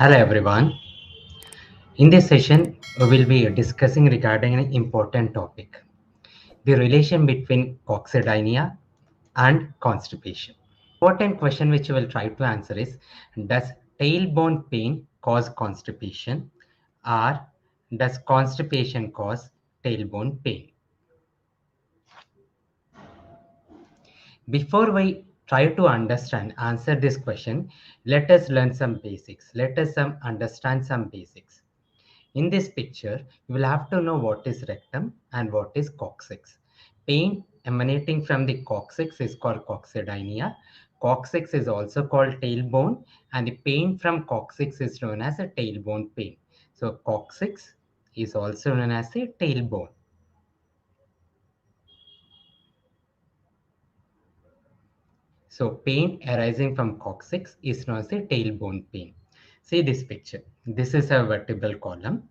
Hello everyone. In this session, we will be discussing regarding an important topic, the relation between coccydynia and constipation. Important question which we will try to answer is, does tailbone pain cause constipation or does constipation cause tailbone pain? Before we try to answer this question, let us learn some basics. Let us understand some basics. In this picture, you will have to know what is rectum and what is coccyx. Pain emanating from the coccyx is called coccydynia. Coccyx is also called tailbone, and the pain from coccyx is known as a tailbone pain. So coccyx is also known as a tailbone. So pain arising from coccyx is known as a tailbone pain. See this picture. This is a vertebral column.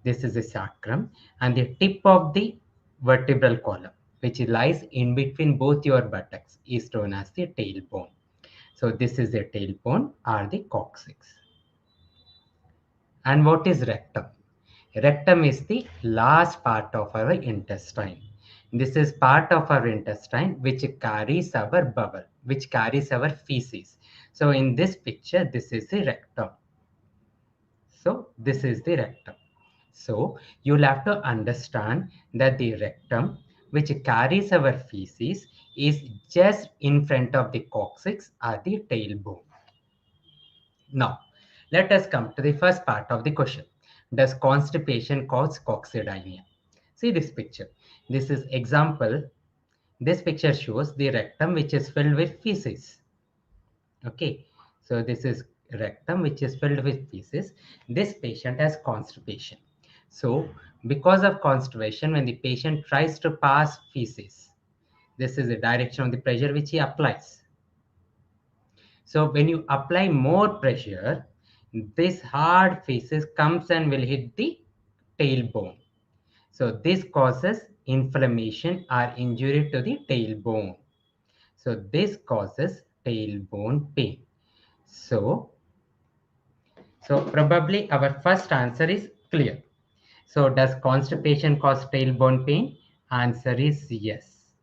This is a sacrum, and the tip of the vertebral column, which lies in between both your buttocks, is known as the tailbone. So this is the tailbone or the coccyx. And what is rectum? Rectum is the last part of our intestine. This is part of our intestine which carries our bowel, which carries our feces. So in this picture, this is the rectum. So this is the rectum. So you'll have to understand that the rectum, which carries our feces, is just in front of the coccyx or the tailbone. Now, let us come to the first part of the question. Does constipation cause coccydynia? See this picture. This is example. This picture shows the rectum which is filled with feces. Okay, so this is rectum which is filled with feces. This patient has constipation. So because of constipation, when the patient tries to pass feces, this is the direction of the pressure which he applies. So when you apply more pressure, this hard feces comes and will hit the tailbone. So this causes inflammation or injury to the tailbone. So this causes tailbone pain. So probably our first answer is clear. So does constipation cause tailbone pain? Answer is yes.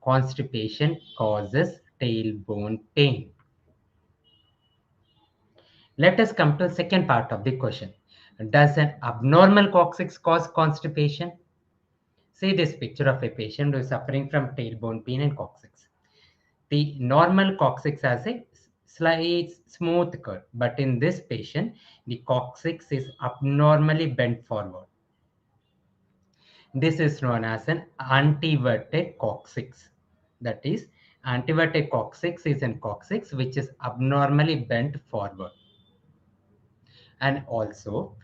Constipation causes tailbone pain. Let us come to the second part of the question. Does an abnormal coccyx cause constipation? See this picture of a patient who is suffering from tailbone pain and coccyx. The normal coccyx has a slight smooth curve, but in this patient, the coccyx is abnormally bent forward. This is known as an anteverted coccyx. That is, anteverted coccyx is a coccyx which is abnormally bent forward. And also,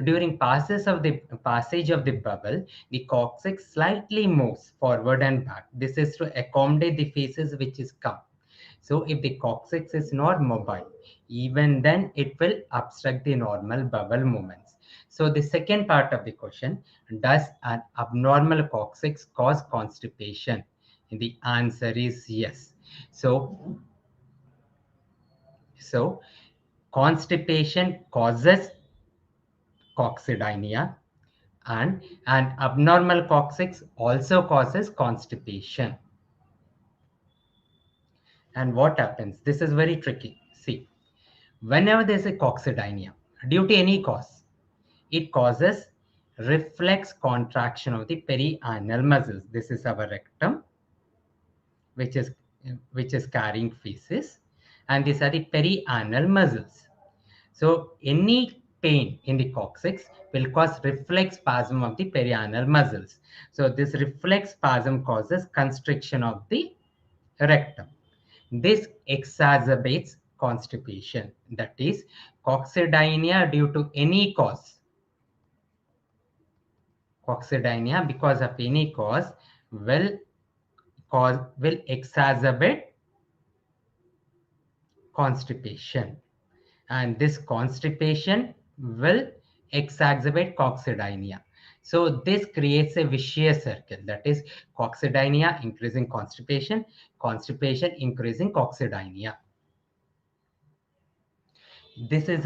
during passage of the bubble, the coccyx slightly moves forward and back. This is to accommodate the feces which is come. So if the coccyx is not mobile, even then it will obstruct the normal bowel movements. So the second part of the question, does an abnormal coccyx cause constipation? The answer is yes. So constipation causes coccydynia, and an abnormal coccyx also causes constipation. And what happens? This is very tricky. See, whenever there's a coccydynia, due to any cause, it causes reflex contraction of the perianal muscles. This is our rectum, which is carrying feces, and these are the perianal muscles. So any pain in the coccyx will cause reflex spasm of the perianal muscles. So this reflex spasm causes constriction of the rectum. This exacerbates constipation. That is, coccydynia due to any cause. Coccydynia because of any cause will exacerbate constipation, and this constipation will exacerbate coccydynia. So this creates a vicious circle, that is, coccydynia increasing constipation, constipation increasing coccydynia. This is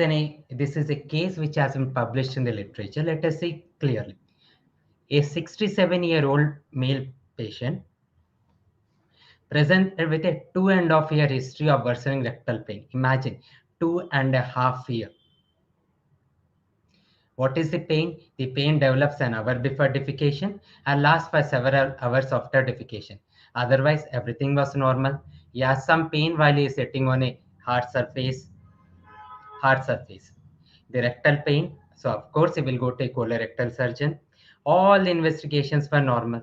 a case which has been published in the literature. Let us see clearly. A 67-year-old male patient presented with a 2.5 year history of worsening rectal pain. Imagine 2.5 years. What is the pain? The pain develops an hour before defecation and lasts for several hours after defecation. Otherwise, everything was normal. He has some pain while he is sitting on a hard surface. The rectal pain. So of course, he will go to a colorectal surgeon. All investigations were normal.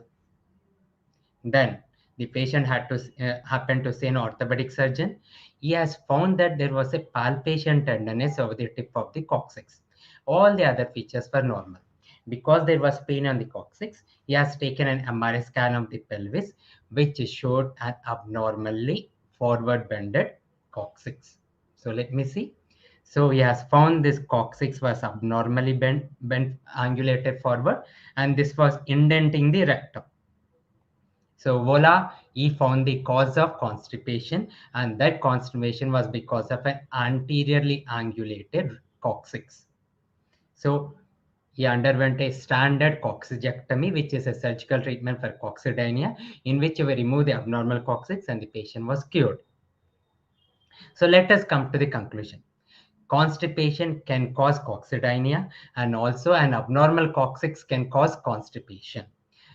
Then the patient had to happen to see an orthopedic surgeon. He has found that there was a palpation tenderness over the tip of the coccyx. All the other features were normal. Because there was pain on the coccyx, he has taken an MRI scan of the pelvis, which showed an abnormally forward bended coccyx. So let me see. So he has found this coccyx was abnormally bent, angulated forward, and this was indenting the rectum. So voila, he found the cause of constipation, and that constipation was because of an anteriorly angulated coccyx. So he underwent a standard coccyectomy, which is a surgical treatment for coccydynia, in which we remove the abnormal coccyx and the patient was cured. So let us come to the conclusion. Constipation can cause coccydynia, and also an abnormal coccyx can cause constipation.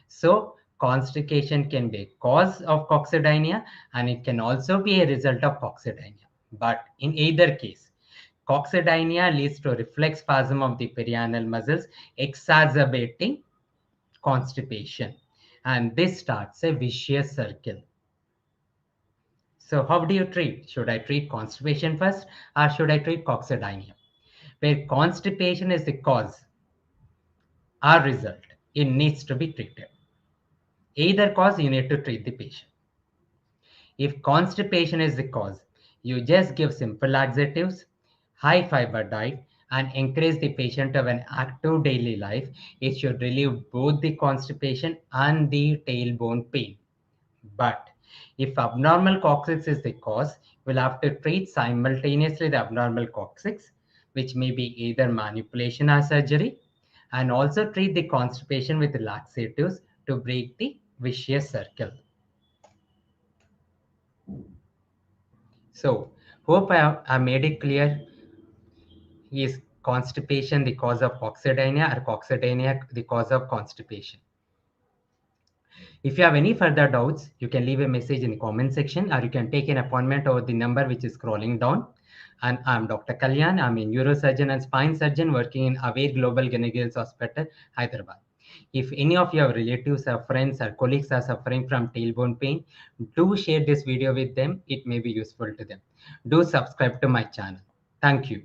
So constipation can be a cause of coccydynia, and it can also be a result of coccydynia. But in either case, coccydynia leads to reflex spasm of the perianal muscles, exacerbating constipation. And this starts a vicious circle. So how do you treat? Should I treat constipation first or should I treat coccydynia? Where constipation is the cause or result, it needs to be treated. Either cause, you need to treat the patient. If constipation is the cause, you just give simple laxatives, high fiber diet, and encourage the patient to have an active daily life. It should relieve both the constipation and the tailbone pain. But if abnormal coccyx is the cause, we'll have to treat simultaneously the abnormal coccyx, which may be either manipulation or surgery, and also treat the constipation with laxatives to break the vicious circle. So, hope I made it clear. Is constipation the cause of coccydynia or coccydynia the cause of constipation? If you have any further doubts, you can leave a message in the comment section or you can take an appointment over the number which is scrolling down. And I'm Dr. Kalyan. I'm a neurosurgeon and spine surgeon working in Aware Global Gynecology Hospital, Hyderabad. If any of your relatives or friends or colleagues are suffering from tailbone pain, do share this video with them. It may be useful to them. Do subscribe to my channel. Thank you.